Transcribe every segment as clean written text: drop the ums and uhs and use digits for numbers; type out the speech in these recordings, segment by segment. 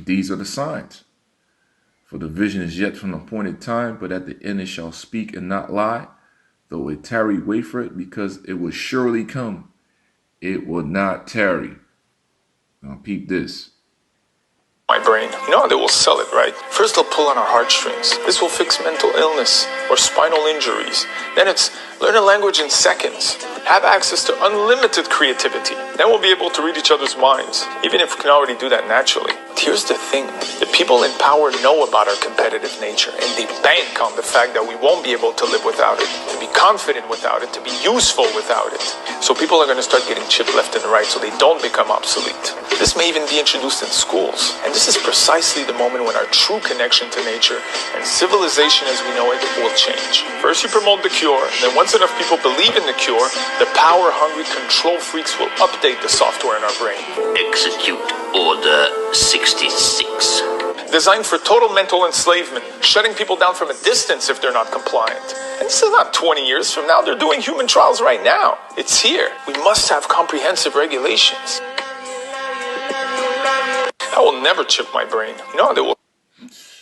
These are the signs. For the vision is yet from the appointed time, but at the end it shall speak and not lie. Though it tarry, wait for it, because it will surely come. It will not tarry. Now peep this. My brain. You know how they will sell it, right? First they'll pull on our heartstrings. This will fix mental illness or spinal injuries. Then it's learn a language in seconds. Have access to unlimited creativity. Then we'll be able to read each other's minds, even if we can already do that naturally. Here's the thing. The people in power know about our competitive nature, and they bank on the fact that we won't be able to live without it, to be confident without it, to be useful without it. So people are going to start getting chipped left and right so they don't become obsolete. This may even be introduced in schools. And this is precisely the moment when our true connection to nature and civilization as we know it will change. First you promote the cure, and then once enough people believe in the cure, the power-hungry control freaks will update the software in our brain. Execute Order 66. Designed for total mental enslavement, shutting people down from a distance if they're not compliant. And this is not 20 years from now, they're doing human trials right now. It's here. We must have comprehensive regulations. I will never chip my brain. You know how they will.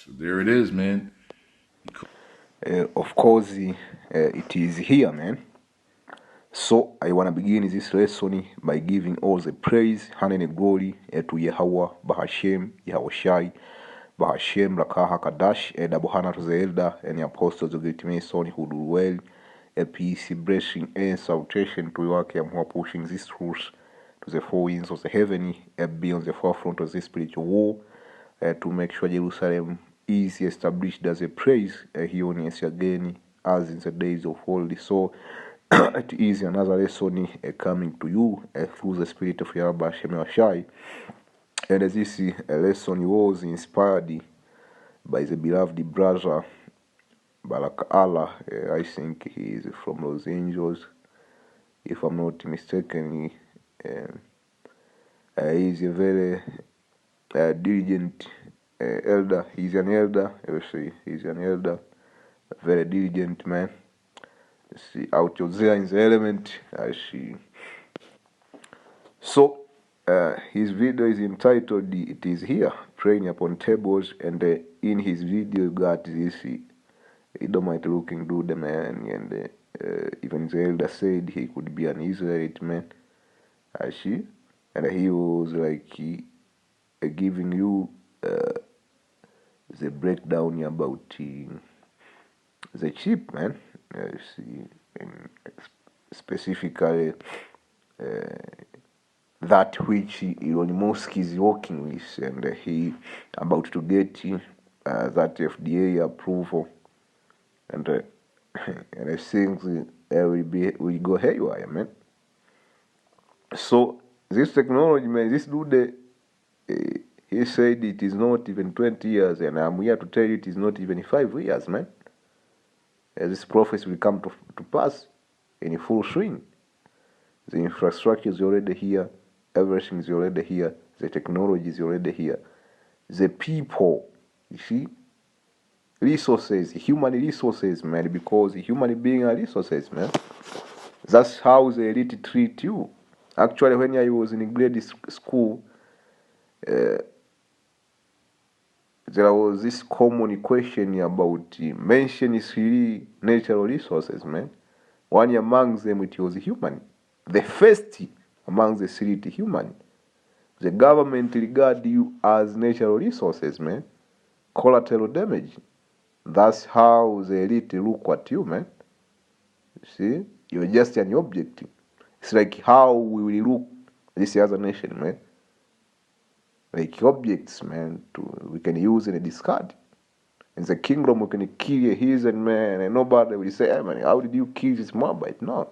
There it is, man. Of course, it is here, man. So I want to begin this lesson by giving all the praise, honor, and glory to Yahweh, Bahashem, Yahushai, Bahashem, Rakaha, Kadash, and Abuhana to the elder and the apostles of the Great Mason who do well. A peace, blessing, and salutation to Joachim who are pushing these truths to the four winds of the heaven, be on the forefront of this spiritual war, to make sure Jerusalem is established as a praise here on earth again, as in the days of old. So it is another lesson coming to you through the spirit of Yahweh Hashem Yahshai. And this lesson was inspired by the beloved brother Barak Allah. I think he is from Los Angeles, if I'm not mistaken. He is a very diligent elder. He's an elder, he's an elder, a very diligent man. See, out there in the element, I see. So, his video is entitled "It Is Here," praying upon tables, and in his video, you got this Edomite looking dude, man, and even the elder said he could be an Israelite man. I see, and he was like giving you the breakdown about the chip, man. See, and specifically that which Elon Musk is working with, and he about to get that FDA approval, and I think will go haywire, man. So this technology, man, this dude, he said it is not even 20 years, and I'm here to tell you it is not even 5 years, man. This prophecy will come to pass in full swing. The infrastructure is already here, everything is already here, the technology is already here. The people, you see, resources, human resources, man, because human beings are resources, man. That's how the elite treat you. Actually, when I was in grade school, there was this common question about mention three natural resources, man. One among them, it was human. The first among the three, it human. The government regard you as natural resources, man. Collateral damage. That's how the elite look at you, man. See? You're just an object. It's like how we will look this other nation, man. Like objects, man, we can use and discard. In the kingdom, we can kill a heathen, man, and nobody will say, hey, man, how did you kill this Moabite? No.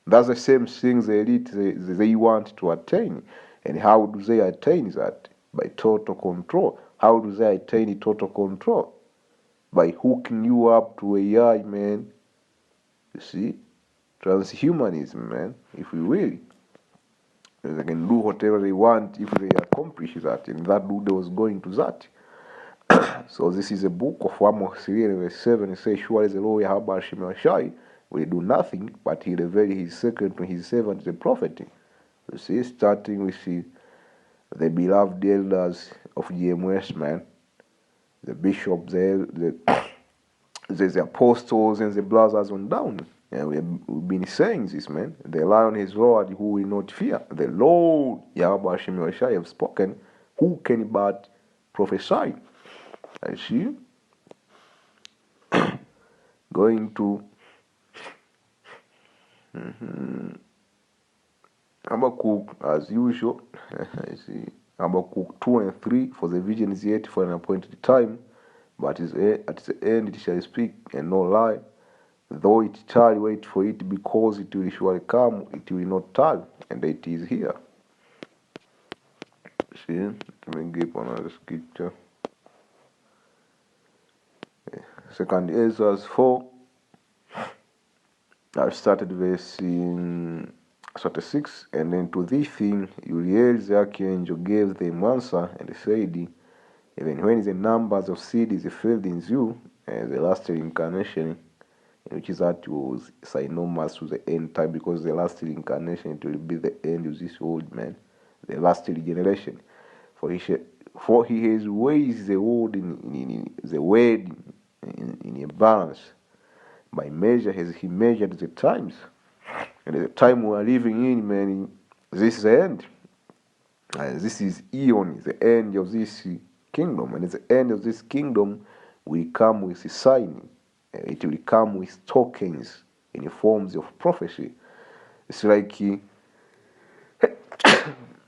That's the same thing the elite, they want to attain. And how do they attain that? By total control. How do they attain total control? By hooking you up to AI, man. You see? Transhumanism, man, if we will. They can do whatever they want if they accomplish that, and that dude was going to that. So this is a book of Amos 3 verse 7. It says, surely the Lord Yahweh Hashem Yahshai will do nothing, but he revealed his secret to his servant the prophet. You see, starting with the beloved elders of GMS, man. The bishops, the apostles and the brothers on down. And we've been saying this, man. The lion has roared, who will not fear? The Lord Yahweh Hashem Yahshua have spoken, who can but prophesy? I see. Going to Habakkuk as usual. I see. Habakkuk 2 and 3, for the vision is yet for an appointed time, but at the end it shall speak and no lie. Though it shall wait for it, because it will surely come, it will not tarry, and it is here. See, let me give another scripture. Second Ezra 4. I started verse in 36, and then to this thing Uriel the archangel gave them answer, and said, even when the numbers of seed is filled in you, and the last reincarnation, which is that was synonymous to the end time, because the last reincarnation it will be the end of this old man, the last regeneration. For he has weighed the word in a balance. By measure has he measured the times. And the time we are living in, man, this is the end. This is Eon, the end of this kingdom. And at the end of this kingdom will come with a sign. It will come with tokens in the forms of prophecy. It's like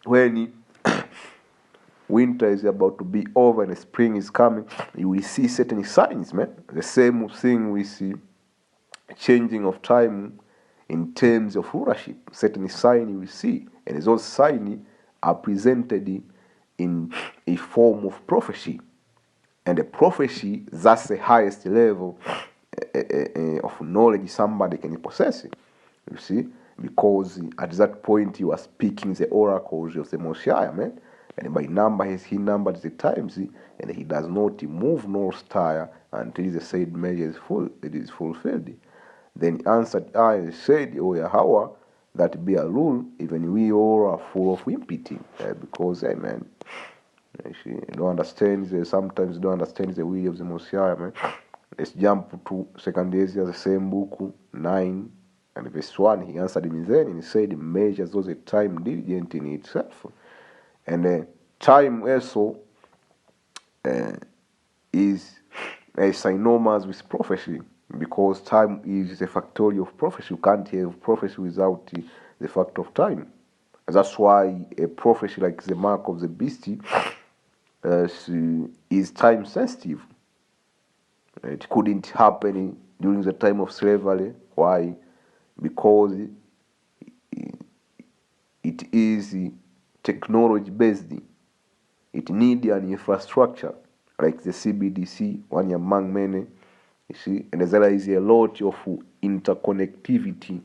when winter is about to be over and spring is coming, you will see certain signs, man. The same thing we see changing of time in terms of rulership. Certain signs you will see, and those signs are presented in a form of prophecy. And the prophecy, that's the highest level of knowledge somebody can possess. You see, because at that point you are speaking the oracles of the Messiah, man. And by number he numbered the times, and he does not move nor stir until the said measure is fulfilled. Then answered I and said, O Yahweh, that be a rule, even we all are full of impity, because man, you don't understand sometimes you don't understand the will of the Messiah, man. Let's jump to 2 Ezra, the same book, 9 and verse 1. He answered me then, and he said, measures those a time diligent in itself. And time also is synonymous with prophecy, because time is the factorial of prophecy. You can't have prophecy without the fact of time. That's why a prophecy like the mark of the beast is time sensitive. It couldn't happen during the time of slavery. Why? Because it is technology based. It needs an infrastructure like the CBDC, one among many. You see, and there is a lot of interconnectivity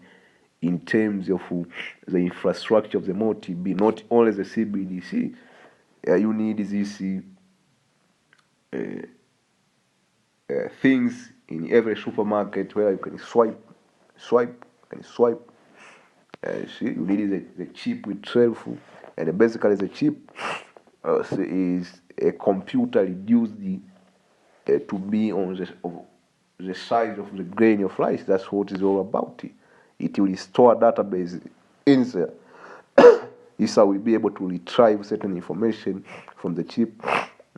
in terms of the infrastructure of the multi-B, not only the CBDC. You need these things in every supermarket where you can swipe. See, you need the chip itself, and basically the chip is a computer reduced to be on the size of the grain of rice. That's what it's all about. It will store a database in there. ISA will be able to retrieve certain information from the chip.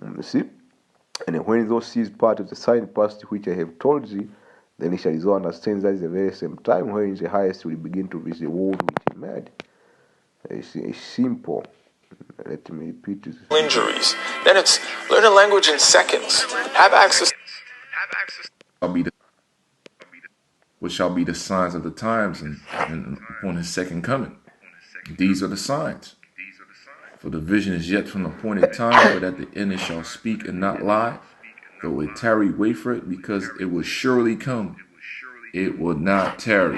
You see? And when those sees part of the sign past which I have told you, then it shall understand that is the very same time when the highest will begin to reach the world which he made. It's simple. Let me repeat this. Injuries. Then it's learn a language in seconds. Have access. What shall be the signs of the times and upon his second coming? These are the signs. For the vision is yet from the appointed time, but at the end it shall speak and not lie. Though it tarry, wait for it, because it will surely come. It will not tarry.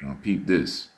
Now peep this.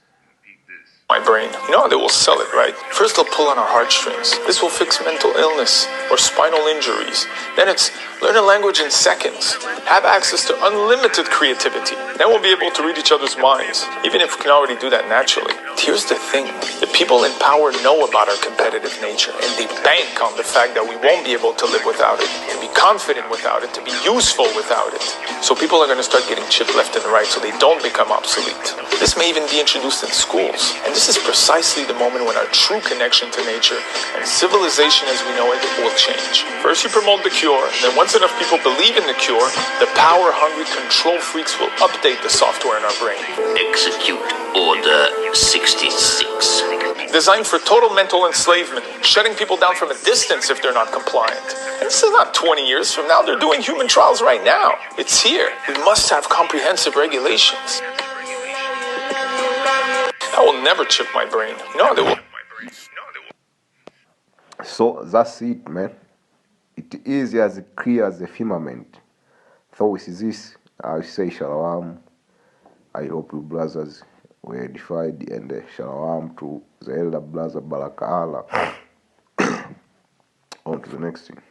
My brain. You know how they will sell it, right? First they'll pull on our heartstrings. This will fix mental illness or spinal injuries. Then it's learn a language in seconds. Have access to unlimited creativity. Then we'll be able to read each other's minds, even if we can already do that naturally. Here's the thing, the people in power know about our competitive nature, and they bank on the fact that we won't be able to live without it, to be confident without it, to be useful without it. So people are going to start getting chipped left and right so they don't become obsolete. This may even be introduced in schools, and this is precisely the moment when our true connection to nature and civilization as we know it will change. First you promote the cure, and then once enough people believe in the cure, the power-hungry control freaks will update the software in our brain. Execute Order 66. Designed for total mental enslavement, shutting people down from a distance if they're not compliant. And this is not 20 years from now, they're doing human trials right now. It's here. We must have comprehensive regulations. That will never chip my brain. No, they will. So that's it, man. It is as clear as the firmament. So with this, I say shalom. I hope you brothers were edified, and shalom to the elder brother Baraka Allah. On to the next thing.